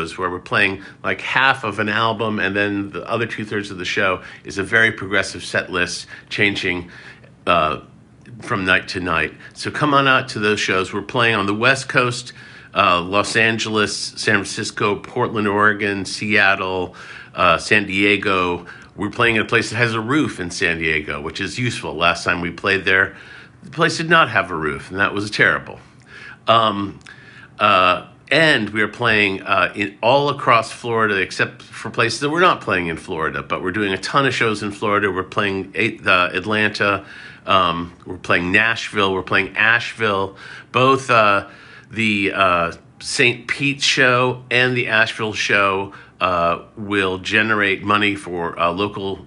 shows where we're playing like half of an album, and then the other 2/3 of the show is a very progressive set list, changing from night to night. So come on out to those shows. We're playing on the West Coast, Los Angeles, San Francisco, Portland, Oregon, Seattle, San Diego. We're playing at a place that has a roof in San Diego, which is useful. Last time we played there, the place did not have a roof, and that was terrible. And we are playing in all across Florida, except for places that we're not playing in Florida. But we're doing a ton of shows in Florida. We're playing Atlanta. We're playing Nashville. We're playing Asheville. Both the St. Pete show and the Asheville show will generate money for local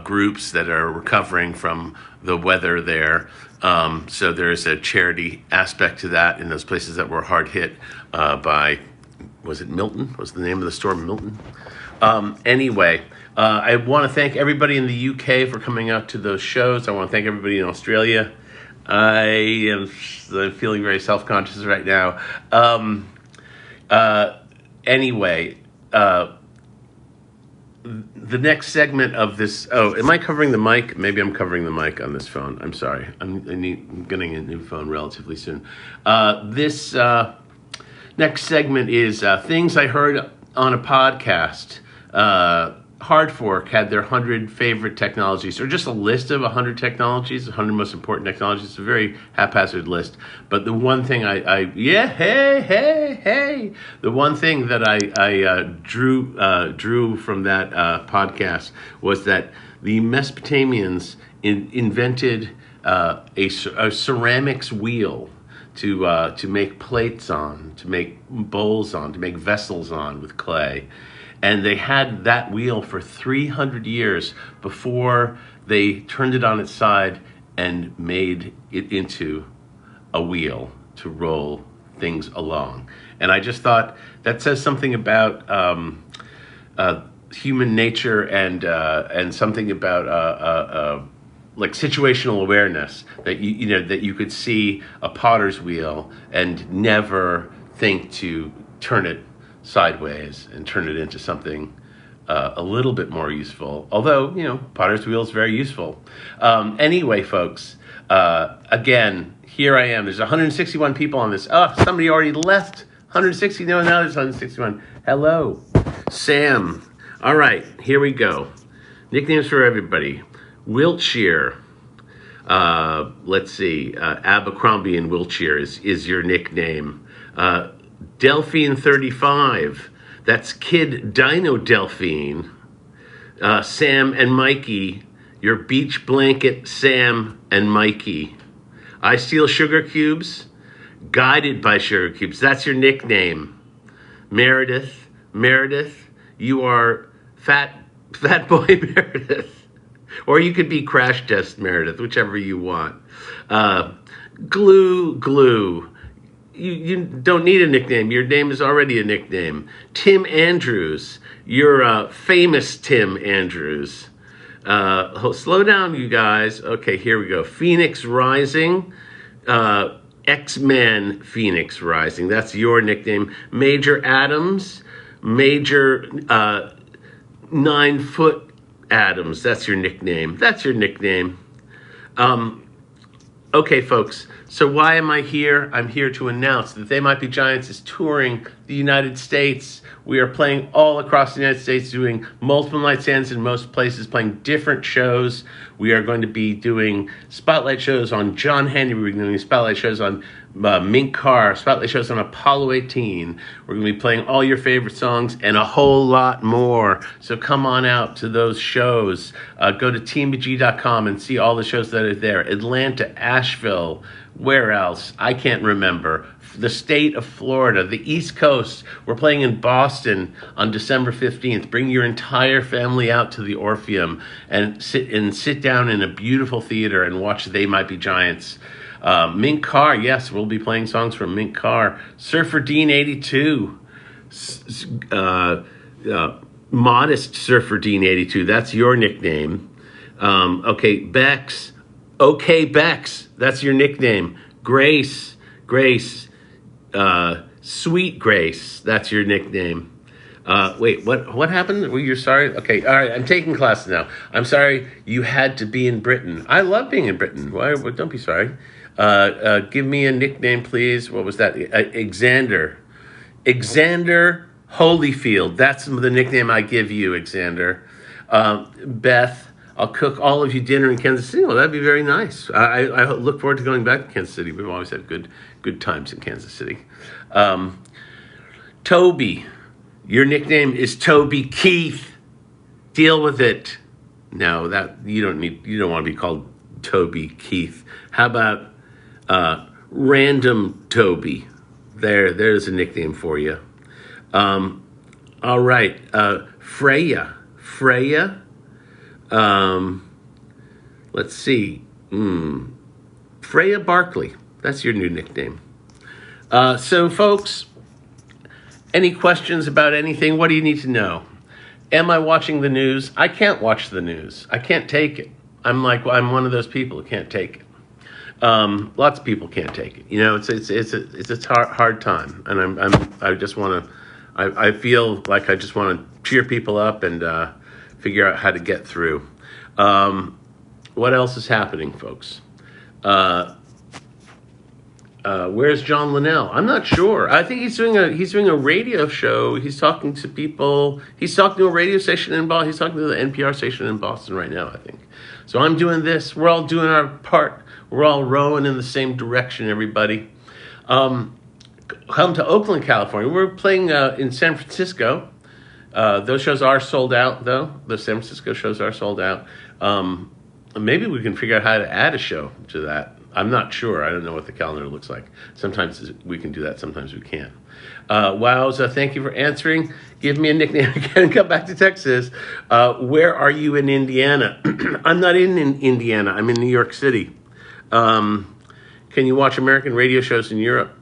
groups that are recovering from the weather there. So there's a charity aspect to that in those places that were hard hit by, was it Milton? Was the name of the store Milton? Anyway, I want to thank everybody in the UK for coming out to those shows. I want to thank everybody in Australia. I'm feeling very self-conscious right now. Anyway, the next segment of this... Oh, am I covering the mic? Maybe I'm covering the mic on this phone. I'm sorry. I'm getting a new phone relatively soon. This next segment is things I heard on a podcast. Hard Fork had their 100 favorite technologies, or just a list of 100 technologies, 100 most important technologies. It's a very haphazard list. But the one thing the one thing that I drew from that podcast was that the Mesopotamians invented a ceramics wheel to make plates on, to make bowls on, to make vessels on with clay. And they had that wheel for 300 years before they turned it on its side and made it into a wheel to roll things along. And I just thought that says something about human nature and something about like situational awareness, that that you could see a potter's wheel and never think to turn it sideways and turn it into something a little bit more useful. Although, potter's wheel is very useful. Anyway, folks, again, here I am. There's 161 people on this. Oh, somebody already left. 160. No, now there's 161. Hello, Sam. All right, here we go. Nicknames for everybody. Wiltshire. Let's see. Abercrombie in Wiltshire is your nickname. Delphine 35, that's Kid Dino Delphine. Sam and Mikey, your beach blanket Sam and Mikey. I steal sugar cubes, guided by sugar cubes, that's your nickname. Meredith, you are fat boy Meredith. Or you could be Crash Test Meredith, whichever you want. Glue. You don't need a nickname. Your name is already a nickname. Tim Andrews. You're famous Tim Andrews. Slow down, you guys. Okay, here we go. Phoenix Rising. X-Men Phoenix Rising. That's your nickname. Major Adams. Major 9-foot Adams. That's your nickname. Okay, folks. So why am I here? I'm here to announce that They Might Be Giants is touring the United States. We are playing all across the United States, doing multiple night stands in most places, playing different shows. We are going to be doing spotlight shows on John Henry. We're doing spotlight shows on Mink Carr, spotlight shows on Apollo 18. We're going to be playing all your favorite songs and a whole lot more. So come on out to those shows. Go to tmbg.com and see all the shows that are there. Atlanta, Asheville, where else? I can't remember. The state of Florida, the East Coast. We're playing in Boston on December 15th. Bring your entire family out to the Orpheum and sit down in a beautiful theater and watch They Might Be Giants. Mink Carr, yes, we'll be playing songs from Mink Carr. Surfer Dean 82. Modest Surfer Dean 82. That's your nickname. Okay, Bex. Okay, Bex. That's your nickname. Grace. Sweet Grace. That's your nickname. Wait, what happened? Well, you're sorry? Okay, all right, I'm taking classes now. I'm sorry you had to be in Britain. I love being in Britain. Why? Well, don't be sorry. Give me a nickname, please. What was that? Xander. Xander Holyfield. That's the nickname I give you, Xander. Beth, I'll cook all of you dinner in Kansas City. Well, that'd be very nice. I look forward to going back to Kansas City. We've always had good times in Kansas City. Toby, your nickname is Toby Keith. Deal with it. No, that you don't want to be called Toby Keith. How about Random Toby? There's a nickname for you. All right, Freya. Let's see. Freya Barkley. That's your new nickname. So, folks, any questions about anything? What do you need to know? Am I watching the news? I can't watch the news. I can't take it. I'm one of those people who can't take it. Lots of people can't take it. It's a hard time, and I just want to. I feel like I just want to cheer people up and figure out how to get through. What else is happening, folks? Where's John Linnell? I'm not sure. I think he's doing a radio show. He's talking to people. He's talking to a radio station in Boston. He's talking to the NPR station in Boston right now, I think. So I'm doing this. We're all doing our part. We're all rowing in the same direction, everybody. Come to Oakland, California. We're playing in San Francisco. Those shows are sold out, though. The San Francisco shows are sold out. Maybe we can figure out how to add a show to that. I'm not sure. I don't know what the calendar looks like. Sometimes we can do that. Sometimes we can't. Wowza, thank you for answering. Give me a nickname again. Come back to Texas. Where are you in Indiana? I'm not in Indiana. I'm in New York City. Can you watch American radio shows in Europe?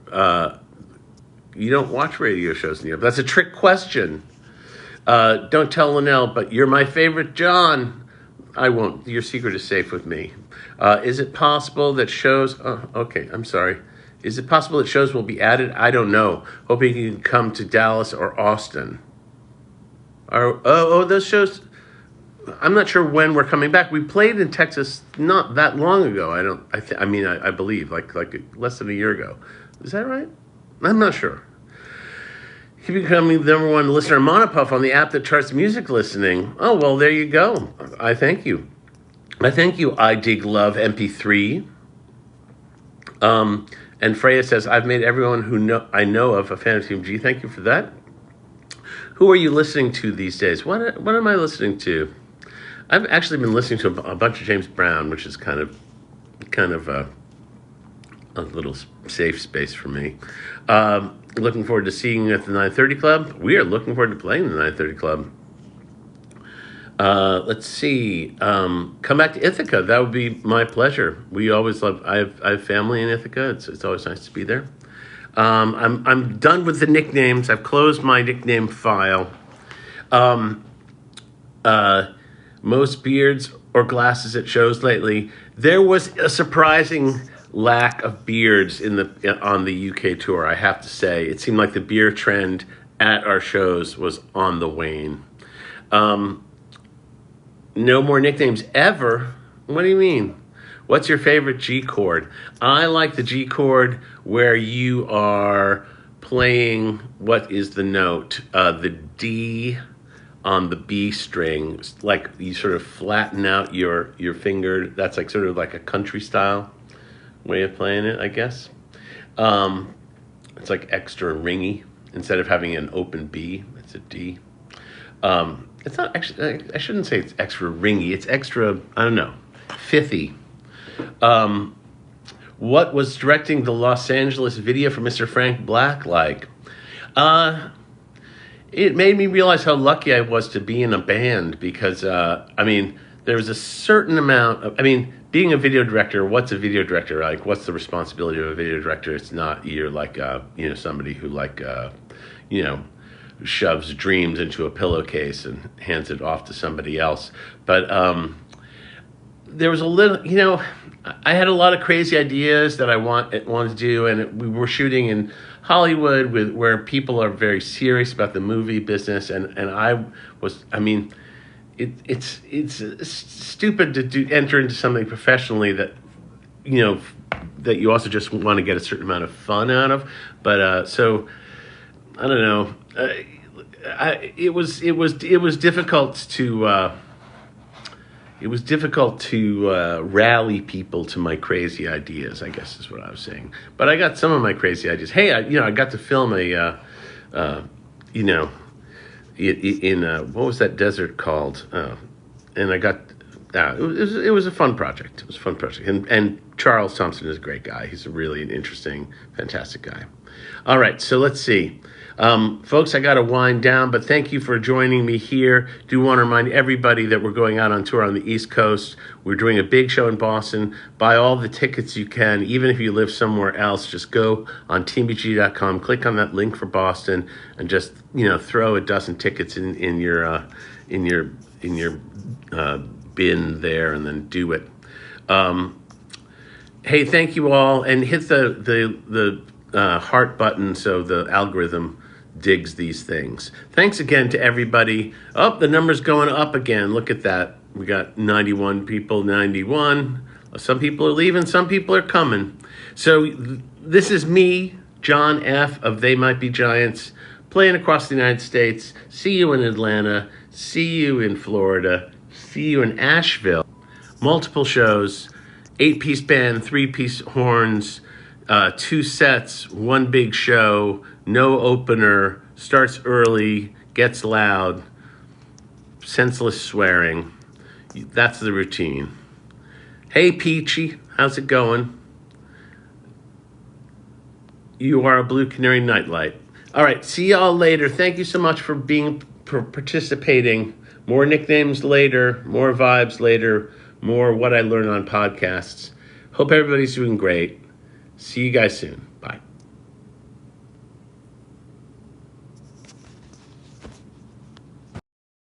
You don't watch radio shows in Europe. That's a trick question. Don't tell Linnell, but you're my favorite John. I won't. Your secret is safe with me. Is it possible that shows... Oh, okay, I'm sorry. Is it possible that shows will be added? I don't know. Hoping you can come to Dallas or Austin. Those shows... I'm not sure when we're coming back. We played in Texas not that long ago. I believe, like less than a year ago. Is that right? I'm not sure. Keep becoming the number one listener, Monopuff, on the app that charts music listening. Oh, well, there you go. I thank you. I dig love MP3. And Freya says, I've made everyone I know of a fan of TMG. Thank you for that. Who are you listening to these days? What am I listening to? I've actually been listening to a bunch of James Brown, which is kind of a little safe space for me. Looking forward to seeing you at the 930 Club. We are looking forward to playing the 930 Club. Let's see. Come back to Ithaca. That would be my pleasure. We always love. I have family in Ithaca. It's always nice to be there. I'm done with the nicknames. I've closed my nickname file. Most beards or glasses at shows lately. There was a surprising lack of beards on the UK tour, I have to say. It seemed like the beard trend at our shows was on the wane. No more nicknames ever? What do you mean? What's your favorite G chord? I like the G chord where you are playing, what is the note? The D on the B string. Like you sort of flatten out your finger. That's like sort of like a country style way of playing it, I guess. It's like extra ringy. Instead of having an open B, it's a D. It's not actually, I shouldn't say it's extra ringy. It's extra, I don't know, fifty. What was directing the Los Angeles video for Mr. Frank Black like? It made me realize how lucky I was to be in a band because, there was a certain amount of, being a video director, what's a video director like? What's the responsibility of a video director? It's not you're like, somebody who shoves dreams into a pillowcase and hands it off to somebody else. But there was a little, I had a lot of crazy ideas that I wanted to do, and we were shooting in Hollywood where people are very serious about the movie business, and I mean, it's stupid to enter into something professionally that that you also just want to get a certain amount of fun out of. But so I don't know. It was difficult to. It was difficult to rally people to my crazy ideas, I guess is what I was saying. But I got some of my crazy ideas. Hey, I got to film in what was that desert called? And I got it was a fun project. It was a fun project. And Charles Thompson is a great guy. He's a really interesting, fantastic guy. All right, so let's see. Folks, I got to wind down, but thank you for joining me here. Do want to remind everybody that we're going out on tour on the East Coast. We're doing a big show in Boston. Buy all the tickets you can, even if you live somewhere else. Just go on tmbg.com, click on that link for Boston, and just throw a dozen tickets in your bin there, and then do it. Hey, thank you all, and hit the heart button so the algorithm digs these things. Thanks again to everybody. Oh, the number's going up again. Look at that. We got 91 people, 91. Some people are leaving, some people are coming. So this is me, John F. of They Might Be Giants, playing across the United States. See you in Atlanta. See you in Florida. See you in Asheville. Multiple shows, 8-piece band, 3-piece horns, 2 sets, 1 big show, no opener, starts early, gets loud, senseless swearing. That's the routine. Hey, Peachy, how's it going? You are a Blue Canary nightlight. All right, see y'all later. Thank you so much for participating. More nicknames later, more vibes later, more what I learned on podcasts. Hope everybody's doing great. See you guys soon.